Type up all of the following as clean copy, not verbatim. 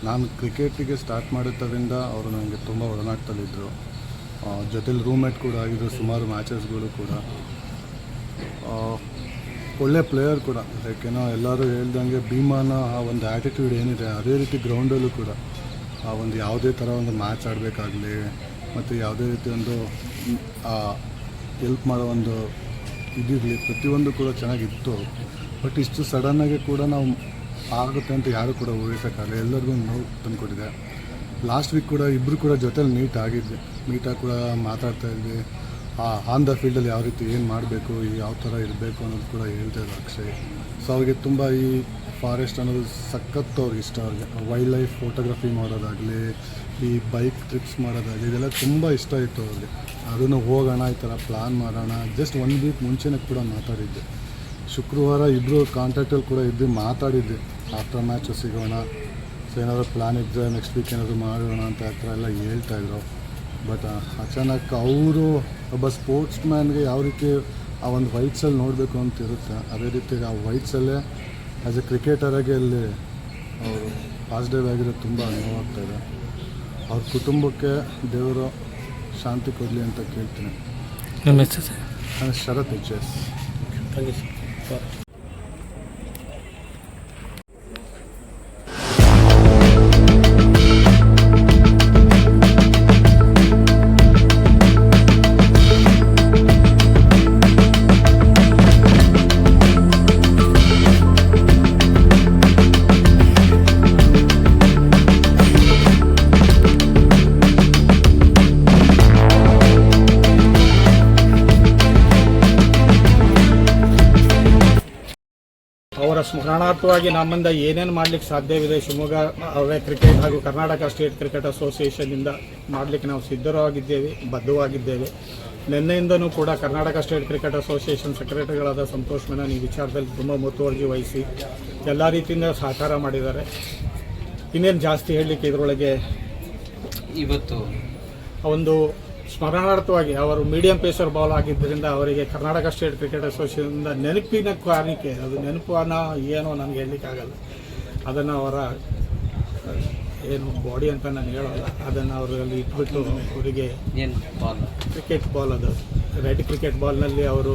ನಾನು ಕ್ರಿಕೆಟಿಗೆ ಸ್ಟಾರ್ಟ್ ಮಾಡಿದ್ದರಿಂದ ಅವರು ನನಗೆ ತುಂಬ ಒಡನಾಟದಲ್ಲಿದ್ದರು. ಜೊತೆಲಿ ರೂಮ್ಮೇಟ್ ಕೂಡ ಆಗಿದ್ದರು ಸುಮಾರು ಮ್ಯಾಚಸ್ಗಳು ಕೂಡ. ಒಳ್ಳೆ ಪ್ಲೇಯರ್ ಕೂಡ. ಲೈಕ್ ಏನೋ ಎಲ್ಲರೂ ಹೇಳ್ದಂಗೆ ಭೀಮಾನ ಆ ಒಂದು ಆ್ಯಟಿಟ್ಯೂಡ್ ಏನಿದೆ ಅದೇ ರೀತಿ ಗ್ರೌಂಡಲ್ಲೂ ಕೂಡ ಆ ಒಂದು ಯಾವುದೇ ಥರ ಒಂದು ಮ್ಯಾಚ್ ಆಡಬೇಕಾಗಲಿ ಮತ್ತು ಯಾವುದೇ ರೀತಿ ಒಂದು ಹೆಲ್ಪ್ ಮಾಡೋ ಒಂದು ಇದಿರಲಿ ಪ್ರತಿಯೊಂದು ಕೂಡ ಚೆನ್ನಾಗಿತ್ತು. ಬಟ್ ಇಷ್ಟು ಸಡನ್ನಾಗಿ ಕೂಡ ನಾವು ಆಗುತ್ತೆ ಅಂತ ಯಾರೂ ಕೂಡ ಊಹಿಸೋಕ್ಕಾಗಲ್ಲ. ಎಲ್ಲರಿಗೂ ನೋವು ತಂದುಕೊಟ್ಟಿದೆ. ಲಾಸ್ಟ್ ವೀಕ್ ಕೂಡ ಇಬ್ಬರು ಕೂಡ ಜೊತೆಲಿ ಮೀಟಾಗಿ ಕೂಡ ಮಾತಾಡ್ತಾಯಿದ್ವಿ. ಆನ್ ದ ಫೀಲ್ಡಲ್ಲಿ ಯಾವ ರೀತಿ ಏನು ಮಾಡಬೇಕು, ಯಾವ ಥರ ಇರಬೇಕು ಅನ್ನೋದು ಕೂಡ ಹೇಳ್ತಾಯಿದ್ರು ಅಕ್ಷಯ್. ಸೊ ಅವ್ರಿಗೆ ತುಂಬ ಈ ಫಾರೆಸ್ಟ್ ಅನ್ನೋದು ಸಖತ್ತು ಅವ್ರಿಗೆ ಇಷ್ಟ. ಅವ್ರಿಗೆ ವೈಲ್ಡ್ ಲೈಫ್ ಫೋಟೋಗ್ರಫಿ ಮಾಡೋದಾಗಲಿ, ಈ ಬೈಕ್ ಟ್ರಿಪ್ಸ್ ಮಾಡೋದಾಗಲಿ ಇದೆಲ್ಲ ತುಂಬ ಇಷ್ಟ ಇತ್ತು ಅವ್ರಿಗೆ. ಅದನ್ನು ಹೋಗೋಣ, ಈ ಥರ ಪ್ಲ್ಯಾನ್ ಮಾಡೋಣ. ಜಸ್ಟ್ 1 ವೀಕ್ ಮುಂಚೆನೇ ಕೂಡ ಮಾತಾಡಿದ್ದೆ. ಶುಕ್ರವಾರ ಇಬ್ಬರು ಕಾಂಟ್ಯಾಕ್ಟಲ್ಲಿ ಕೂಡ ಇದ್ದು ಮಾತಾಡಿದ್ದೆ. ಆಫ್ಟರ್ ಮ್ಯಾಚು ಸಿಗೋಣ, ಸೊ ಏನಾದರೂ ಪ್ಲ್ಯಾನ್ ಇದ್ದರೆ ನೆಕ್ಸ್ಟ್ ವೀಕ್ ಏನಾದರೂ ಮಾಡೋಣ ಅಂತ ಆ ಥರ ಎಲ್ಲ ಹೇಳ್ತಾಯಿದ್ರು. ಬಟ್ ಅಚಾನಕ್ ಅವರು ಒಬ್ಬ ಸ್ಪೋರ್ಟ್ಸ್ ಮ್ಯಾನ್ಗೆ ಯಾವ ರೀತಿ ಆ ಒಂದು ವೈಟ್ಸಲ್ಲಿ ನೋಡಬೇಕು ಅಂತ ಇರುತ್ತೆ, ಅದೇ ರೀತಿ ಆ ವೈಟ್ಸಲ್ಲೇ ಆ್ಯಸ್ ಎ ಕ್ರಿಕೆಟರಾಗಿ ಅಲ್ಲಿ ಅವರು ಪಾಸಿಟಿವ್ ಆಗಿರೋದು ತುಂಬ ನೋವಾಗ್ತಾಯಿದೆ. ಅವ್ರ ಕುಟುಂಬಕ್ಕೆ ದೇವರು ಶಾಂತಿ ಕೊಡಲಿ ಅಂತ ಕೇಳ್ತೀನಿ. ನಿಮ್ಮ ಹೆಸರು ಸರ್? ನಾನು Sharath HS. Thank you sir. ಅವರ ಸ್ಮರಣಾರ್ಥವಾಗಿ ನಮ್ಮಿಂದ ಏನೇನು ಮಾಡಲಿಕ್ಕೆ ಸಾಧ್ಯವಿದೆ ಶಿವಮೊಗ್ಗ ಅವರೇ ಕ್ರಿಕೆಟ್ ಹಾಗೂ ಕರ್ನಾಟಕ ಸ್ಟೇಟ್ ಕ್ರಿಕೆಟ್ ಅಸೋಸಿಯೇಷನ್ನಿಂದ ಮಾಡಲಿಕ್ಕೆ ನಾವು ಸಿದ್ಧವಾಗಿದ್ದೇವೆ, ಬದ್ಧವಾಗಿದ್ದೇವೆ. ನಿನ್ನೆಯಿಂದನೂ ಕೂಡ ಕರ್ನಾಟಕ ಸ್ಟೇಟ್ ಕ್ರಿಕೆಟ್ ಅಸೋಸಿಯೇಷನ್ ಸೆಕ್ರೆಟರಿಗಳಾದ ಸಂತೋಷ್ ಮೆನನ್ ಈ ವಿಚಾರದಲ್ಲಿ ತುಂಬ ಮುತುವರ್ಜಿ ವಹಿಸಿ ಎಲ್ಲ ರೀತಿಯಿಂದ ಸಹಕಾರ ಮಾಡಿದ್ದಾರೆ. ಇನ್ನೇನು ಜಾಸ್ತಿ ಹೇಳಲಿಕ್ಕೆ ಇದರೊಳಗೆ ಇವತ್ತು ಒಂದು ಸ್ಮರಣಾರ್ಥವಾಗಿ ಅವರು ಮೀಡಿಯಂ ಪೇಸರ್ ಬಾಲ್ ಆಗಿದ್ದರಿಂದ ಅವರಿಗೆ ಕರ್ನಾಟಕ ಸ್ಟೇಟ್ ಕ್ರಿಕೆಟ್ ಅಸೋಸಿಯೇಷನ್ನಿಂದ ನೆನಪಿನ ಕಾರಣಕ್ಕೆ, ಅದು ನೆನಪನ್ನ ಏನೋ ನನಗೆ ಹೇಳಲಿಕ್ಕಾಗಲ್ಲ. ಅದನ್ನು ಅವರ ಏನು ಬಾಡಿ ಅಂತ ನಾನು ಹೇಳೋಲ್ಲ, ಅದನ್ನು ಅವರಲ್ಲಿ ಇಟ್ಬಿಟ್ಟು ಅವರಿಗೆ ಕ್ರಿಕೆಟ್ ಬಾಲ್, ಅದು ರೆಡ್ ಕ್ರಿಕೆಟ್ ಬಾಲ್ನಲ್ಲಿ ಅವರು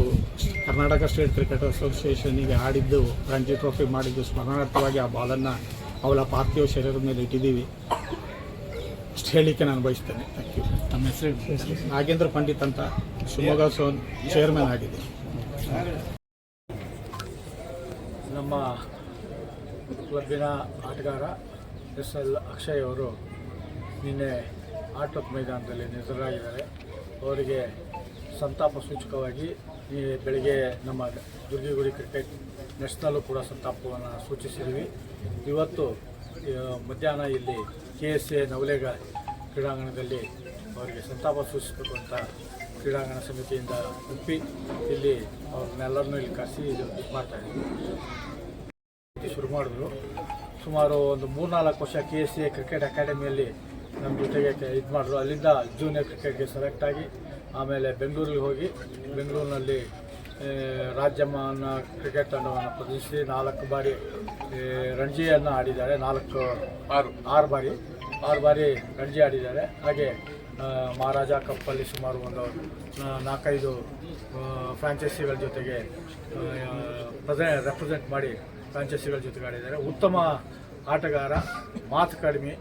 ಕರ್ನಾಟಕ ಸ್ಟೇಟ್ ಕ್ರಿಕೆಟ್ ಅಸೋಸಿಯೇಷನ್ನಿಗೆ ಆಡಿದ್ದು, ರಂಜಿ ಟ್ರೋಫಿ ಮಾಡಿದ್ದು ಸ್ಮರಣಾರ್ಥವಾಗಿ ಆ ಬಾಲನ್ನು ಅವಳ ಪಾರ್ಥಿವ ಶರೀರದ ಮೇಲೆ ಇಟ್ಟಿದ್ದೀವಿ. ಅಷ್ಟು ಹೇಳಲಿಕ್ಕೆ ನಾನು ಬಯಸ್ತೇನೆ. Thank you. ನಮ್ಮ ಹೆಸರು? ನಾಗೇಂದ್ರ ಪಂಡಿತ್ ಅಂತ, ಶಿವಮೊಗ್ಗ ಚೇರ್ಮನ್ ಆಗಿದೆ. ನಮ್ಮ ಕ್ಲಬ್ಬಿನ ಆಟಗಾರ SL ಅಕ್ಷಯ್ ಅವರು ನಿನ್ನೆ ಆಟದ ಮೈದಾನದಲ್ಲಿ ನಿಧನರಾಗಿದ್ದಾರೆ. ಅವರಿಗೆ ಸಂತಾಪ ಸೂಚಕವಾಗಿ ಈ ಬೆಳಗ್ಗೆ ನಮ್ಮ ದುರ್ಗಿಗುಡಿ ಕ್ರಿಕೆಟ್ ನೆಟ್ಸ್ನಲ್ಲೂ ಕೂಡ ಸಂತಾಪವನ್ನು ಸೂಚಿಸಿದ್ವಿ. ಇವತ್ತು ಮಧ್ಯಾಹ್ನ ಇಲ್ಲಿ KSA ನವಲೇಗ ಕ್ರೀಡಾಂಗಣದಲ್ಲಿ ಅವರಿಗೆ ಸಂತಾಪ ಸೂಚಿಸತಕ್ಕಂಥ ಕ್ರೀಡಾಂಗಣ ಸಮಿತಿಯಿಂದ ಒಪ್ಪಿ ಇಲ್ಲಿ ಅವ್ರನ್ನೆಲ್ಲರನ್ನೂ ಇಲ್ಲಿ ಕರೆಸಿ ಇದು ಮಾಡ್ತಾಯಿದ್ವಿ. ಶುರು ಮಾಡಿದ್ರು. ಸುಮಾರು ಒಂದು 3-4 ವರ್ಷ KSA ಕ್ರಿಕೆಟ್ ಅಕಾಡೆಮಿಯಲ್ಲಿ ನಮ್ಮ ಜೊತೆಗೆ ಇದು ಮಾಡಿದ್ರು. ಅಲ್ಲಿಂದ ಜೂನಿಯರ್ ಕ್ರಿಕೆಟ್ಗೆ ಸೆಲೆಕ್ಟ್ ಆಗಿ ಆಮೇಲೆ ಬೆಂಗಳೂರಿಗೆ ಹೋಗಿ ಬೆಂಗಳೂರಿನಲ್ಲಿ ರಾಜ್ಯಮಾನ ಕ್ರಿಕೆಟ್ ತಂಡವನ್ನು ಪ್ರದರ್ಶಿಸಿ 4 ಬಾರಿ ರಣಜಿಯನ್ನು ಆಡಿದ್ದಾರೆ. 6 ಬಾರಿ ರಣಜಿ ಆಡಿದ್ದಾರೆ. ಹಾಗೆ ಮಹಾರಾಜ ಕಪ್ಪಲ್ಲಿ ಸುಮಾರು ಒಂದು 4-5 ಫ್ರಾಂಚೈಸಿಗಳ ಜೊತೆಗೆ ರೆಪ್ರೆಸೆಂಟ್ ಮಾಡಿ ಫ್ರಾಂಚೈಸಿಗಳ ಜೊತೆಗೆ ಆಡಿದ್ದಾರೆ. ಉತ್ತಮ ಆಟಗಾರ, ಮಾತು ಕಡಿಮೆ,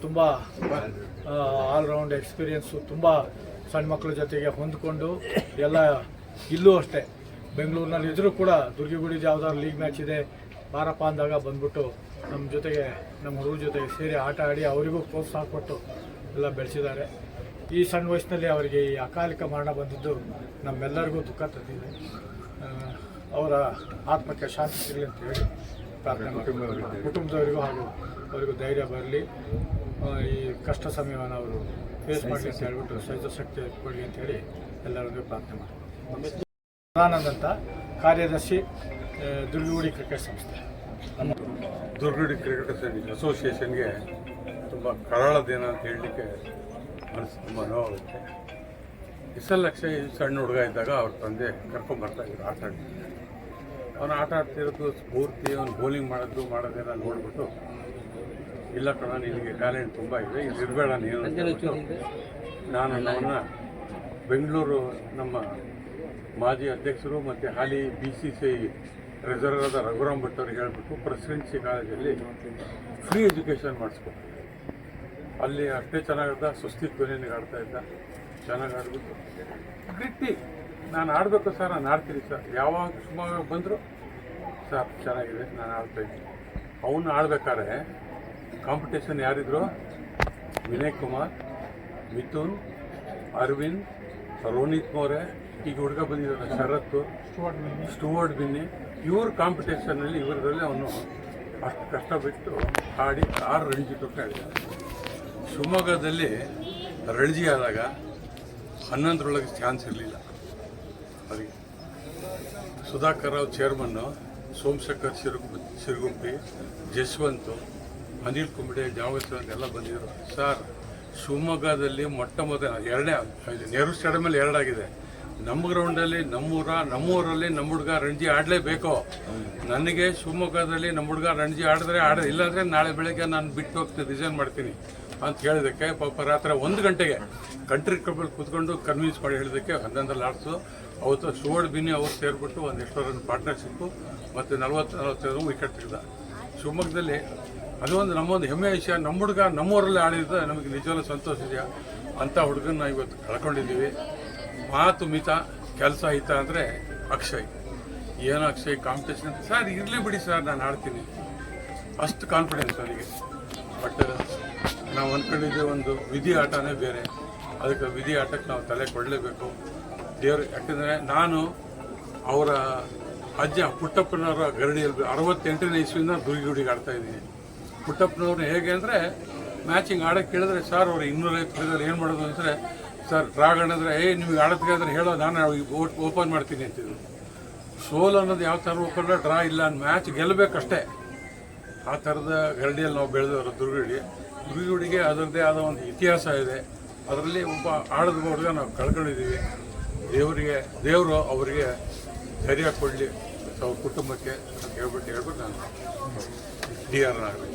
ತುಂಬ ಆಲ್ರೌಂಡ್ ಎಕ್ಸ್ಪೀರಿಯೆನ್ಸು, ತುಂಬ ಸಣ್ಣ ಮಕ್ಕಳ ಜೊತೆಗೆ ಹೊಂದ್ಕೊಂಡು ಎಲ್ಲ ಇಲ್ಲೂ ಅಷ್ಟೇ ಬೆಂಗಳೂರಿನಲ್ಲಿ ಇದ್ದರೂ ಕೂಡ ದುರ್ಗಿಗುಡಿ ಯಾವ್ದಾದ್ರು ಲೀಗ್ ಮ್ಯಾಚ್ ಇದೆ ಬಾರಪ್ಪ ಅಂದಾಗ ಬಂದ್ಬಿಟ್ಟು ನಮ್ಮ ಜೊತೆಗೆ, ನಮ್ಮ ಹುಡುಗರ ಜೊತೆಗೆ ಸೇರಿ ಆಟ ಆಡಿ ಅವರಿಗೂ ಪ್ರೋತ್ಸಾಹ ಕೊಟ್ಟು ಎಲ್ಲ ಬೆಳೆಸಿದ್ದಾರೆ. ಈ ಸಣ್ಣ ವಯಸ್ಸಿನಲ್ಲಿ ಅವರಿಗೆ ಈ ಅಕಾಲಿಕ ಮರಣ ಬಂದಿದ್ದು ನಮ್ಮೆಲ್ಲರಿಗೂ ದುಃಖ ತಂದಿದೆ. ಅವರ ಆತ್ಮಕ್ಕೆ ಶಾಂತಿ ಸಿಗಲಿ ಅಂತ ಹೇಳಿ ಪ್ರಾರ್ಥನೆ ಮಾಡಿ, ಕುಟುಂಬದವರಿಗೂ ಹಾಗೂ ಅವರಿಗೂ ಧೈರ್ಯ ಬರಲಿ, ಈ ಕಷ್ಟ ಸಮಯವನ್ನು ಅವರು ಫೇಸ್ ಮಾಡಲಿ ಅಂತ ಹೇಳ್ಬಿಟ್ಟು ಸಹಜ ಶಕ್ತಿ ಕೊಡಲಿ ಅಂತ ಹೇಳಿ ಎಲ್ಲರಿಗೂ ಪ್ರಾರ್ಥನೆ ಮಾಡಿ. ಸದಾನಂದ್ ಅಂತ, ಕಾರ್ಯದರ್ಶಿ, ದುರ್ಗಿಗುಡಿ ಕ್ರಿಕೆಟ್ ಸಂಸ್ಥೆ. ನಮ್ಮ ದುರ್ಗಿಗುಡಿ ಕ್ರಿಕೆಟ್ ಅಸೋಸಿಯೇಷನ್ಗೆ ತುಂಬ ಕರಾಳ ದಿನ ಅಂತ ಹೇಳಲಿಕ್ಕೆ ಮನಸ್ಸು ತುಂಬ ನೋವಾಗುತ್ತೆ. SL ಅಕ್ಷಯ್ ಸಣ್ಣ ಹುಡುಗ ಇದ್ದಾಗ ಅವ್ರ ತಂದೆ ಕರ್ಕೊಂಬರ್ತಾಯಿದ್ರು ಆಟ ಆಡ್ತಿದ್ರು. ಅವನು ಆಟ ಆಡ್ತಿರೋದು ಸ್ಫೂರ್ತಿ, ಅವನು ಬೌಲಿಂಗ್ ಮಾಡೋದೇನ ನೋಡಿಬಿಟ್ಟು ಇಲ್ಲ ಕಣ ನಿನಗೆ ಟ್ಯಾಲೆಂಟ್ ತುಂಬ ಇದೆ ಇಲ್ಲಿ ಇರಬೇಡ ನೀನು ಅಂತ ಹೇಳ್ಬಿಟ್ಟು ನಾನು ಅವನ್ನ ಬೆಂಗಳೂರು ನಮ್ಮ ಮಾಜಿ ಅಧ್ಯಕ್ಷರು ಮತ್ತು ಹಾಲಿ BCCI ಟ್ರೆಜರರ್ ಆದ ರಘುರಾಮ್ ಭಟ್ ಅವ್ರಿಗೆ ಹೇಳ್ಬಿಟ್ಟು ಪ್ರೆಸಿಡೆನ್ಸಿ ಕಾಲೇಜಲ್ಲಿ ಫ್ರೀ ಎಜುಕೇಷನ್ ಮಾಡಿಸ್ಕೊಟ್ಟು ಅಲ್ಲಿ ಅಷ್ಟೇ ಚೆನ್ನಾಗಿದ್ದ ಸುಸ್ತಿ ಧ್ವನಿಗೆ ಆಡ್ತಾ ಇದ್ದ ಚೆನ್ನಾಗಿ ಆಡ್ಬಿಟ್ಟು ಗಟ್ಟಿ ನಾನು ಆಡಬೇಕು ಸರ್, ನಾನು ಆಡ್ತೀನಿ ಸರ್, ಯಾವಾಗ ಸುಮಾರು ಬಂದರು ಸರ್ ಚೆನ್ನಾಗಿದೆ ನಾನು ಆಡ್ತಾಯಿದ್ದೀನಿ. ಅವನು ಆಡ್ಬೇಕಾದ್ರೆ ಕಾಂಪಿಟೇಷನ್ ಯಾರಿದ್ರು? ವಿನಯ್ ಕುಮಾರ್, ಮಿಥುನ್, ಅರವಿಂದ್, ರೋನಿತ್ ಮೋರೆ, ಈಗ ಹುಡುಗ ಬಂದಿದ್ದಾರೆ ಶರತ್ತು, ಸ್ಟುವರ್ಟ್ ಬಿನ್ನಿ, ಇವ್ರ ಕಾಂಪಿಟೇಷನಲ್ಲಿ ಇವರದಲ್ಲಿ ಅವನು ಅಷ್ಟು ಕಷ್ಟ ಬಿಟ್ಟು ಆಡಿ 6 ರಣಜಿ ಟ್ರೋಫಿ ಆಡಿದ್ದಾರೆ. ಶಿವಮೊಗ್ಗದಲ್ಲಿ ರಣಜಿ ಆದಾಗ 11ರೊಳಗೆ ಚಾನ್ಸ್ ಇರಲಿಲ್ಲ ಅವರಿಗೆ. ಸುಧಾಕರ್ ರಾವ್ ಚೇರ್ಮನ್ನು, ಸೋಮಶೇಖರ್ ಸಿರುಗುಂಪಿ, ಜಸ್ವಂತ್, ಅನಿಲ್ ಕುಂಬಳೆ, ಜಾವೇಶ್ವರ್ ಎಲ್ಲ ಬಂದಿದ್ದರು. ಸರ್ ಶಿವಮೊಗ್ಗದಲ್ಲಿ ಮೊಟ್ಟ ಮೊದಲ ನೆಹರು ಸ್ಟೇಡಿಯಮಲ್ಲಿ 2 ಆಗಿದೆ. ನಮ್ಮ ಗ್ರೌಂಡಲ್ಲಿ ನಮ್ಮೂರಲ್ಲಿ ನಮ್ಮ ಹುಡುಗ ರಣಜಿ ಆಡಲೇಬೇಕು. ನನಗೆ ಶಿವಮೊಗ್ಗದಲ್ಲಿ ನಮ್ಮ ಹುಡುಗ ರಣಜಿ ಆಡಿದ್ರೆ ಇಲ್ಲಾಂದರೆ ನಾಳೆ ಬೆಳಗ್ಗೆ ನಾನು ಬಿಟ್ಟು ಹೋಗ್ತೀನಿ, ರಿಸೈನ್ ಮಾಡ್ತೀನಿ ಅಂತ ಹೇಳಿದ್ದಕ್ಕೆ ಪಾಪ ರಾತ್ರಿ 1 ಗಂಟೆಗೆ ಕಂಟ್ರಿ ಕ್ಲಬ್ಬಲ್ಲಿ ಕೂತ್ಕೊಂಡು ಕನ್ವಿನ್ಸ್ ಮಾಡಿ ಹೇಳಿದ್ದಕ್ಕೆ 11ರಲ್ಲಿ ಆಡ್ಸು. ಅವತ್ತು ಸ್ಟುವರ್ಟ್ ಬಿನ್ನಿ ಅವ್ರು ಸೇರಿಬಿಟ್ಟು ಒಂದು ಎಷ್ಟೋ ರನ್ ಪಾರ್ಟ್ನರ್ಶಿಪ್ಪು ಮತ್ತು 40-45 ವಿಕೆಟ್ ತೆಗೆದ. ಶಿವಮೊಗ್ಗದಲ್ಲಿ ಅದೊಂದು ನಮ್ಮೊಂದು ಹೆಮ್ಮೆಯ ವಿಷಯ. ನಮ್ಮ ಹುಡುಗ ನಮ್ಮೂರಲ್ಲೇ ಆಡಿದ್ರೆ ನಮಗೆ ನಿಜವಾಗ್ಲೂ ಸಂತೋಷ ಇದೆಯಾ ಅಂಥ ಹುಡುಗನ್ನ ಇವತ್ತು ಕಳ್ಕೊಂಡಿದ್ದೀವಿ. ಮಾತು ಮಿತ, ಕೆಲಸ ಹಿತ ಅಂದರೆ ಅಕ್ಷಯ್. ಏನೋ ಅಕ್ಷಯ್ ಕಾಂಪಿಟೇಷನ್ ಸರ್ ಇರಲಿ ಬಿಡಿ ಸರ್, ನಾನು ಆಡ್ತೀನಿ ಅಷ್ಟು ಕಾನ್ಫಿಡೆನ್ಸ್ ಅವನಿಗೆ. ಬಟ್ ನಾವು ಅಂದ್ಕೊಂಡಿದ್ದೆ ಒಂದು ವಿಧಿ ಆಟನೇ ಬೇರೆ. ಅದಕ್ಕೆ ವಿಧಿ ಆಟಕ್ಕೆ ನಾವು ತಲೆ ಕೊಡಲೇಬೇಕು ದೇವರು. ಯಾಕೆಂದರೆ ನಾನು ಅವರ ಅಜ್ಜ ಪುಟ್ಟಪ್ಪನವರ ಗರಡಿಯಲ್ಲಿ 68ನೇ ಇಸ್ವಿಯಿಂದ ದುರ್ಗಿಗುಡಿಗೆ ಆಡ್ತಾಯಿದ್ದೀನಿ. ಪುಟ್ಟಪ್ಪನವ್ರನ್ನ ಹೇಗೆ ಅಂದರೆ ಮ್ಯಾಚಿಂಗ್ ಆಡೋಕ್ಕೆ ಕೇಳಿದ್ರೆ ಸರ್ ಅವ್ರು 250 ಹೊಡೆದ್ರೆ ಏನು ಮಾಡೋದು ಅಂದರೆ ಸರ್ ಡ್ರಾಗ್ ಆಡಿದ್ರೆ ನಿಮಗೆ ಆಡೋದಕ್ಕೆ ಆದರೆ ಹೇಳೋ ನಾನು ಓಪನ್ ಮಾಡ್ತೀನಿ ಅಂತಿದ್ರು. ಸೋಲ್ ಅನ್ನೋದು ಯಾವ ಥರ ಓಪನ್ ಡ್ರಾ ಇಲ್ಲ, ಮ್ಯಾಚ್ ಗೆಲ್ಲಬೇಕಷ್ಟೇ. ಆ ಥರದ ಗರಡಿಯಲ್ಲಿ ನಾವು ಬೆಳೆದವರು ದುರ್ಗಿಗುಡಿಗೆ ಅದರದ್ದೇ ಆದ ಒಂದು ಇತಿಹಾಸ ಇದೆ. ಅದರಲ್ಲಿ ಒಬ್ಬ ಆಡದ ಹುಡುಗ ನಾವು ಕಳ್ಕೊಂಡಿದ್ದೀವಿ. ದೇವರು ಅವರಿಗೆ ಧೈರ್ಯ ಕೊಡಲಿ ಅವ್ರ ಕುಟುಂಬಕ್ಕೆ ಅಂತ ಹೇಳ್ಬಿಟ್ಟು ನಾನು DR ನಾಗರಾಜ್.